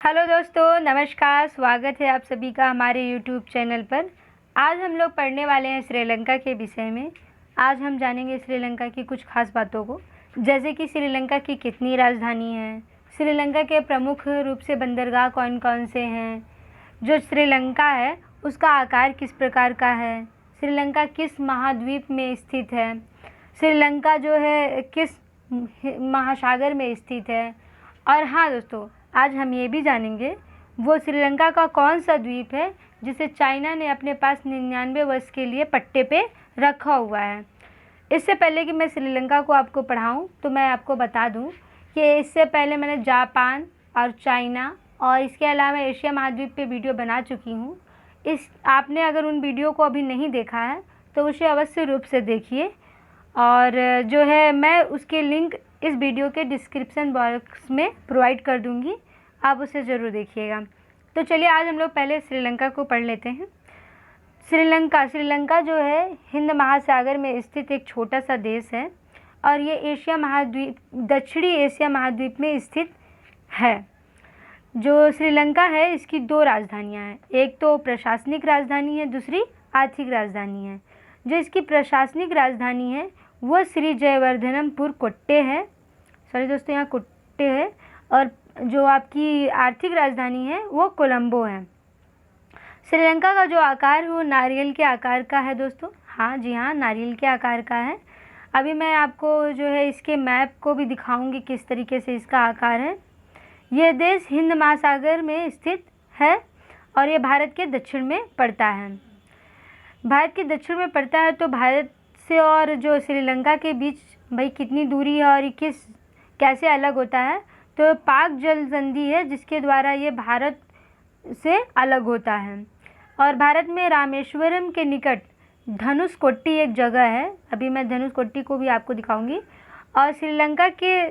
Hello दोस्तों, नमस्कार। स्वागत है आप सभी का हमारे यूट्यूब चैनल पर। आज हम लोग पढ़ने वाले हैं श्रीलंका के विषय में। आज हम जानेंगे श्रीलंका की कुछ खास बातों को, जैसे कि श्रीलंका की कितनी राजधानी हैं, श्रीलंका के प्रमुख रूप से बंदरगाह कौन कौन से हैं, जो श्रीलंका है उसका आकार किस प्रकार का है, श्रीलंका किस महाद्वीप में स्थित है, श्रीलंका जो है किस महासागर में स्थित है। और हाँ दोस्तों, आज हम ये भी जानेंगे वो श्रीलंका का कौन सा द्वीप है जिसे चाइना ने अपने पास 99 वर्ष के लिए पट्टे पे रखा हुआ है। इससे पहले कि मैं श्रीलंका को आपको पढ़ाऊँ तो मैं आपको बता दूँ कि इससे पहले मैंने जापान और चाइना और इसके अलावा एशिया महाद्वीप पे वीडियो बना चुकी हूँ। आपने अगर उन वीडियो को अभी नहीं देखा है तो उसे अवश्य रूप से देखिए, और जो है मैं उसके लिंक इस वीडियो के डिस्क्रिप्शन बॉक्स में प्रोवाइड कर दूंगी, आप उसे ज़रूर देखिएगा। तो चलिए आज हम लोग पहले श्रीलंका को पढ़ लेते हैं। श्रीलंका जो है हिंद महासागर में स्थित एक छोटा सा देश है और ये दक्षिणी एशिया महाद्वीप में स्थित है। जो श्रीलंका है इसकी 2 राजधानियाँ हैं, एक तो प्रशासनिक राजधानी है, दूसरी आर्थिक राजधानी है। जो इसकी प्रशासनिक राजधानी है वो श्री जयवर्धनपुर कोट्टे है, सॉरी दोस्तों यहाँ कोट्टे है, और जो आपकी आर्थिक राजधानी है वो कोलंबो है। श्रीलंका का जो आकार है वो नारियल के आकार का है दोस्तों। हाँ जी हाँ, नारियल के आकार का है। अभी मैं आपको जो है इसके मैप को भी दिखाऊंगी किस तरीके से इसका आकार है। यह देश हिंद महासागर में स्थित है और ये भारत के दक्षिण में पड़ता है। भारत के दक्षिण में पड़ता है तो भारत से और जो श्रीलंका के बीच भाई कितनी दूरी है और कैसे अलग होता है, तो पाक जल संधि है जिसके द्वारा ये भारत से अलग होता है। और भारत में रामेश्वरम के निकट धनुषकोटी एक जगह है, अभी मैं धनुषकोटी को भी आपको दिखाऊंगी। और श्रीलंका के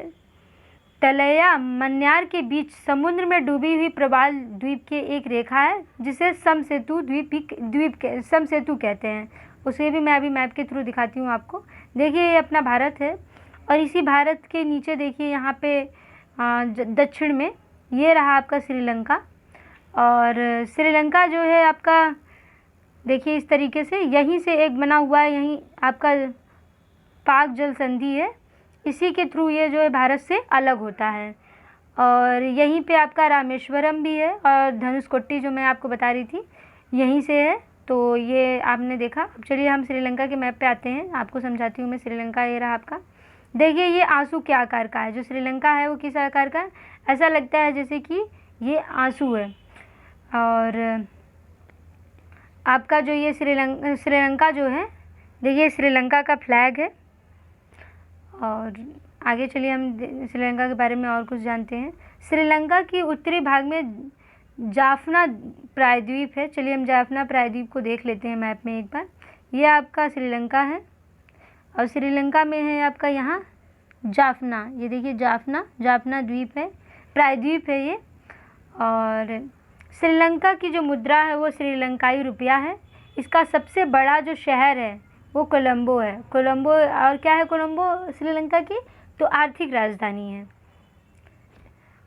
तलैया मन्यार के बीच समुद्र में डूबी हुई प्रवाल द्वीप की एक रेखा है जिसे समसेतु कहते हैं। उसे भी मैं अभी मैप के थ्रू दिखाती हूँ आपको। देखिए ये अपना भारत है और इसी भारत के नीचे देखिए यहाँ पे दक्षिण में ये रहा आपका श्रीलंका। और श्रीलंका जो है आपका देखिए इस तरीके से यहीं से एक बना हुआ है, यहीं आपका पाक जल संधि है, इसी के थ्रू ये जो है भारत से अलग होता है। और यहीं पे आपका रामेश्वरम भी है और धनुषकोटी जो मैं आपको बता रही थी यहीं से है। तो ये आपने देखा। चलिए हम श्रीलंका के मैप पे आते हैं, आपको समझाती हूँ मैं। श्रीलंका ये रहा आपका। देखिए ये आंसू क्या आकार का है, जो श्रीलंका है वो किस आकार का है, ऐसा लगता है जैसे कि ये आंसू है। और आपका जो ये श्रीलंका जो है, देखिए श्रीलंका का फ्लैग है। और आगे चलिए हम श्रीलंका के बारे में और कुछ जानते हैं। श्रीलंका की उत्तरी भाग में जाफना प्रायद्वीप है। चलिए हम जाफना प्रायद्वीप को देख लेते हैं मैप में एक बार। ये आपका श्रीलंका है और श्रीलंका में है आपका यहाँ जाफना, ये देखिए जाफना द्वीप है, प्रायद्वीप है ये। और श्रीलंका की जो मुद्रा है वो श्रीलंकाई रुपया है। इसका सबसे बड़ा जो शहर है वो कोलंबो है। कोलंबो, और क्या है कोलंबो श्रीलंका की, तो आर्थिक राजधानी है।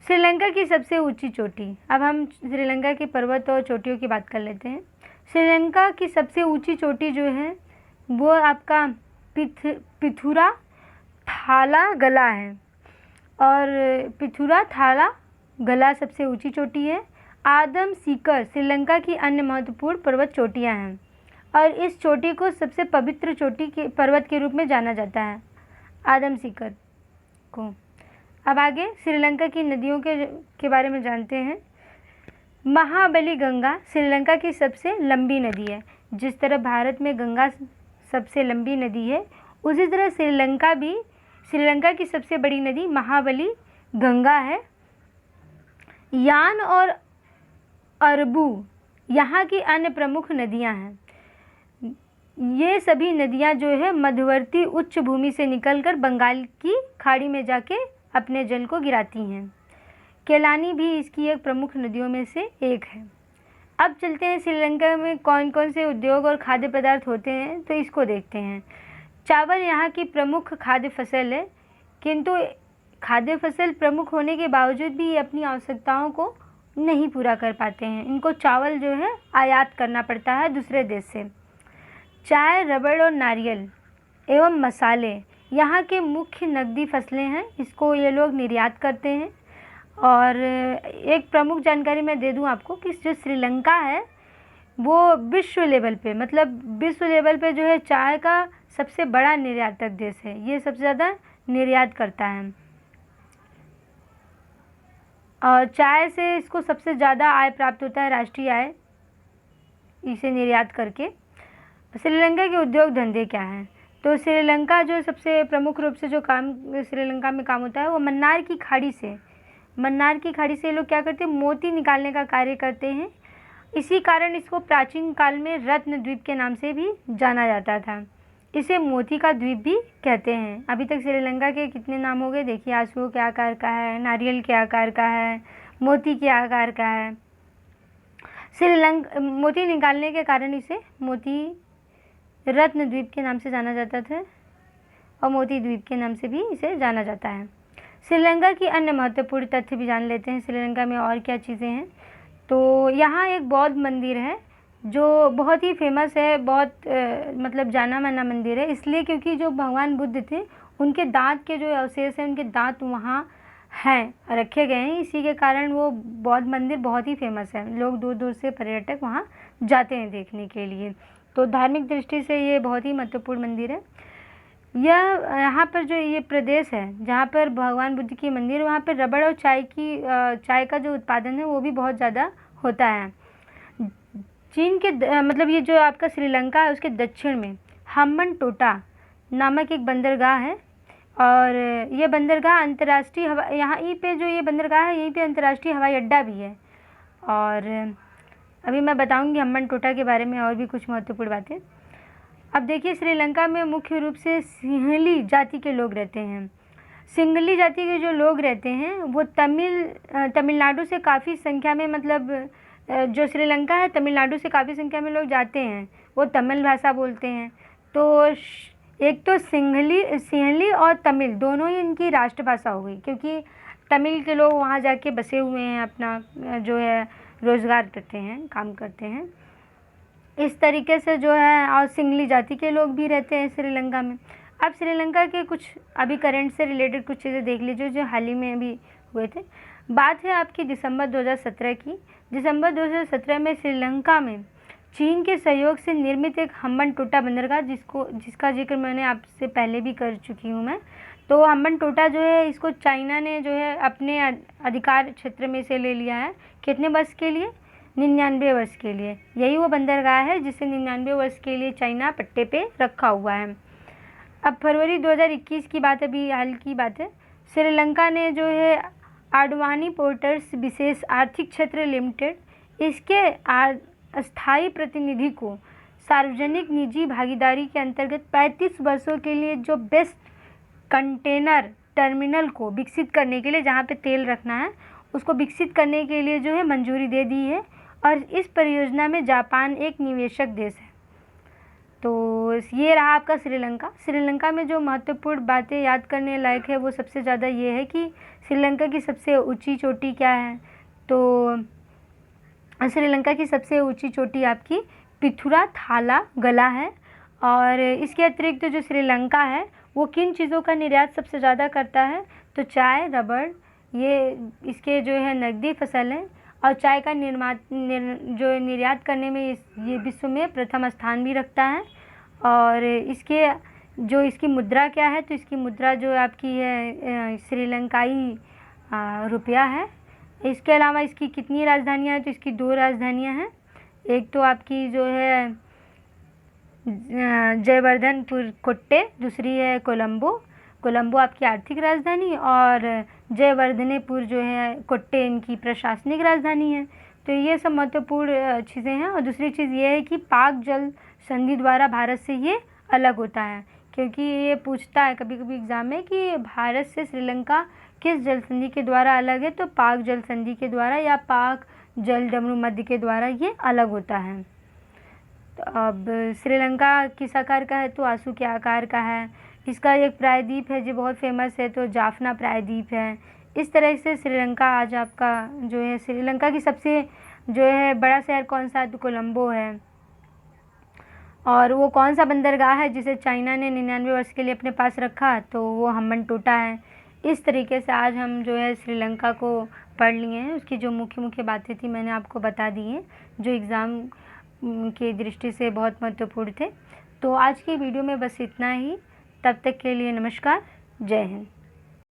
श्रीलंका की सबसे ऊंची चोटी, अब हम श्रीलंका के पर्वत और चोटियों की बात कर लेते हैं। श्रीलंका की सबसे ऊंची चोटी जो है वो आपका पिथुरा थाला गला है, और पिथुरा थाला गला सबसे ऊंची चोटी है। आदम सीकर श्रीलंका की अन्य महत्वपूर्ण पर्वत चोटियां हैं और इस चोटी को सबसे पवित्र चोटी के पर्वत के रूप में जाना जाता है, आदम सीकर को। अब आगे श्रीलंका की नदियों के बारे में जानते हैं। महाबली गंगा श्रीलंका की सबसे लंबी नदी है। जिस तरह भारत में गंगा सबसे लंबी नदी है, उसी तरह श्रीलंका की सबसे बड़ी नदी महाबली गंगा है। यान और अरबू यहाँ की अन्य प्रमुख नदियाँ हैं। ये सभी नदियाँ जो है मध्यवर्ती उच्च भूमि से निकलकर बंगाल की खाड़ी में जाके अपने जल को गिराती हैं। केलानी भी इसकी एक प्रमुख नदियों में से एक है। अब चलते हैं श्रीलंका में कौन कौन से उद्योग और खाद्य पदार्थ होते हैं, तो इसको देखते हैं। चावल यहाँ की प्रमुख खाद्य फसल है, किंतु खाद्य फसल प्रमुख होने के बावजूद भी ये अपनी आवश्यकताओं को नहीं पूरा कर पाते हैं। इनको चावल जो है आयात करना पड़ता है दूसरे देश से। चाय, रबड़ और नारियल एवं मसाले यहाँ के मुख्य नकदी फसलें हैं। इसको ये लोग निर्यात करते हैं। और एक प्रमुख जानकारी मैं दे दूँ आपको कि जो श्रीलंका है वो विश्व लेवल पे, मतलब विश्व लेवल पे जो है चाय का सबसे बड़ा निर्यातक देश है। ये सबसे ज़्यादा निर्यात करता है और चाय से इसको सबसे ज़्यादा आय प्राप्त होता है, राष्ट्रीय आय, इसे निर्यात करके। श्रीलंका के उद्योग धंधे क्या हैं? तो श्रीलंका जो सबसे प्रमुख रूप से जो काम श्रीलंका में काम होता है वो मन्नार की खाड़ी से ये लोग क्या करते हैं, मोती निकालने का कार्य करते हैं। इसी कारण इसको प्राचीन काल में रत्न द्वीप के नाम से भी जाना जाता था। इसे मोती का द्वीप भी कहते हैं। अभी तक श्रीलंका के कितने नाम हो गए देखिए, आंसुओं के आकार का है, नारियल के आकार का है, मोती के आकार का है। श्रीलंका मोती निकालने के कारण इसे मोती रत्न द्वीप के नाम से जाना जाता था और मोती द्वीप के नाम से भी इसे जाना जाता है। श्रीलंका की अन्य महत्वपूर्ण तथ्य भी जान लेते हैं। श्रीलंका में और क्या चीज़ें हैं? तो यहाँ एक बौद्ध मंदिर है जो बहुत ही फेमस है, बहुत मतलब जाना माना मंदिर है, इसलिए क्योंकि जो भगवान बुद्ध थे उनके दांत के जो अवशेष हैं, उनके दांत वहाँ हैं, रखे गए हैं। इसी के कारण वो बौद्ध मंदिर बहुत ही फेमस है। लोग दूर दूर से पर्यटक वहाँ जाते हैं देखने के लिए। तो धार्मिक दृष्टि से ये बहुत ही महत्वपूर्ण मंदिर है। यहाँ पर जो ये प्रदेश है जहाँ पर भगवान बुद्ध की मंदिर, वहाँ पर रबड़ और चाय का जो उत्पादन है वो भी बहुत ज़्यादा होता है। चीन के मतलब ये जो आपका श्रीलंका है उसके दक्षिण में हम्बनटोटा नामक एक बंदरगाह है और ये बंदरगाह अंतर्राष्ट्रीय यहीं पे जो ये बंदरगाह है यहीं पे अंतर्राष्ट्रीय हवाई अड्डा भी है। और अभी मैं बताऊंगी हम्बनटोटा के बारे में और भी कुछ महत्वपूर्ण बातें। अब देखिए श्रीलंका में मुख्य रूप से सिंहली जाति के लोग रहते हैं। सिंहली जाति के जो लोग रहते हैं वो तमिलनाडु से काफ़ी संख्या में, मतलब जो श्रीलंका है तमिलनाडु से काफ़ी संख्या में लोग जाते हैं, वो तमिल भाषा बोलते हैं। तो एक तो सिंहली और तमिल दोनों ही इनकी राष्ट्रभाषा हो गई, क्योंकि तमिल के लोग वहाँ जाके बसे हुए हैं, अपना जो है रोज़गार करते हैं, काम करते हैं इस तरीके से जो है। और सिंहली जाति के लोग भी रहते हैं श्रीलंका में। अब श्रीलंका के कुछ अभी करंट से रिलेटेड कुछ चीज़ें देख लीजिए जो हाल ही में अभी हुए थे। बात है आपकी दिसंबर 2017 की। दिसंबर 2017 में श्रीलंका में चीन के सहयोग से निर्मित एक हम्बनटोटा बंदरगाह, जिसका जिक्र मैंने आपसे पहले भी कर चुकी हूँ मैं। तो हम्बनटोटा जो है इसको चाइना ने जो है अपने अधिकार क्षेत्र में से ले लिया है। कितने वर्ष के लिए? 99 वर्ष के लिए। यही वो बंदरगाह है जिसे 99 वर्ष के लिए चाइना पट्टे पे रखा हुआ है। अब फरवरी 2021 की बात, अभी हाल की बात है। श्रीलंका ने जो है आडवाणी पोर्ट्स विशेष आर्थिक क्षेत्र लिमिटेड इसके अस्थायी प्रतिनिधि को सार्वजनिक निजी भागीदारी के अंतर्गत 35 वर्षों के लिए जो बेस्ट कंटेनर टर्मिनल को विकसित करने के लिए, जहाँ पे तेल रखना है उसको विकसित करने के लिए जो है मंजूरी दे दी है। और इस परियोजना में जापान एक निवेशक देश है। तो ये रहा आपका श्रीलंका। श्रीलंका में जो महत्वपूर्ण बातें याद करने लायक है वो सबसे ज़्यादा ये है कि श्रीलंका की सबसे ऊंची चोटी क्या है। तो श्रीलंका की सबसे ऊंची चोटी आपकी पिथुरा थाला गला है। और इसके अतिरिक्त जो श्रीलंका है वो किन चीज़ों का निर्यात सबसे ज़्यादा करता है? तो चाय, रबड़, ये इसके जो है नकदी फसल है। और चाय का जो निर्यात करने में ये विश्व में प्रथम स्थान भी रखता है। और इसकी मुद्रा क्या है? तो इसकी मुद्रा जो आपकी है श्रीलंकाई रुपया है। इसके अलावा इसकी कितनी राजधानियाँ हैं? तो इसकी 2 राजधानियाँ हैं। एक तो आपकी जो है जयवर्धनपुर कोट्टे, दूसरी है कोलंबो आपकी आर्थिक राजधानी, और जयवर्धनेपुर जो है कोट्टे इनकी प्रशासनिक राजधानी है। तो ये सब महत्वपूर्ण चीज़ें हैं। और दूसरी चीज़ ये है कि पाक जल संधि द्वारा भारत से ये अलग होता है, क्योंकि ये पूछता है कभी कभी एग्ज़ाम में कि भारत से श्रीलंका किस जल संधि के द्वारा अलग है। तो पाक जल संधि के द्वारा या पाक जल डमरू मध्य के द्वारा ये अलग होता है। तो अब श्रीलंका किस आकार का है? तो आंसू के आकार का है। इसका एक प्रायद्वीप है जो बहुत फेमस है, तो जाफना प्रायद्वीप है। इस तरह से श्रीलंका आज आपका जो है, श्रीलंका की सबसे जो है बड़ा शहर कौन सा है, तो कोलंबो है। और वो कौन सा बंदरगाह है जिसे चाइना ने 99 वर्ष के लिए अपने पास रखा, तो वो हम्बनटोटा है। इस तरीके से आज हम जो है श्रीलंका को पढ़ लिए हैं, उसकी जो मुख्य मुख्य बातें थी मैंने आपको बता दी हैं, जो एग्ज़ाम की दृष्टि से बहुत महत्वपूर्ण थे। तो आज की वीडियो में बस इतना ही। तब तक के लिए नमस्कार, जय हिंद।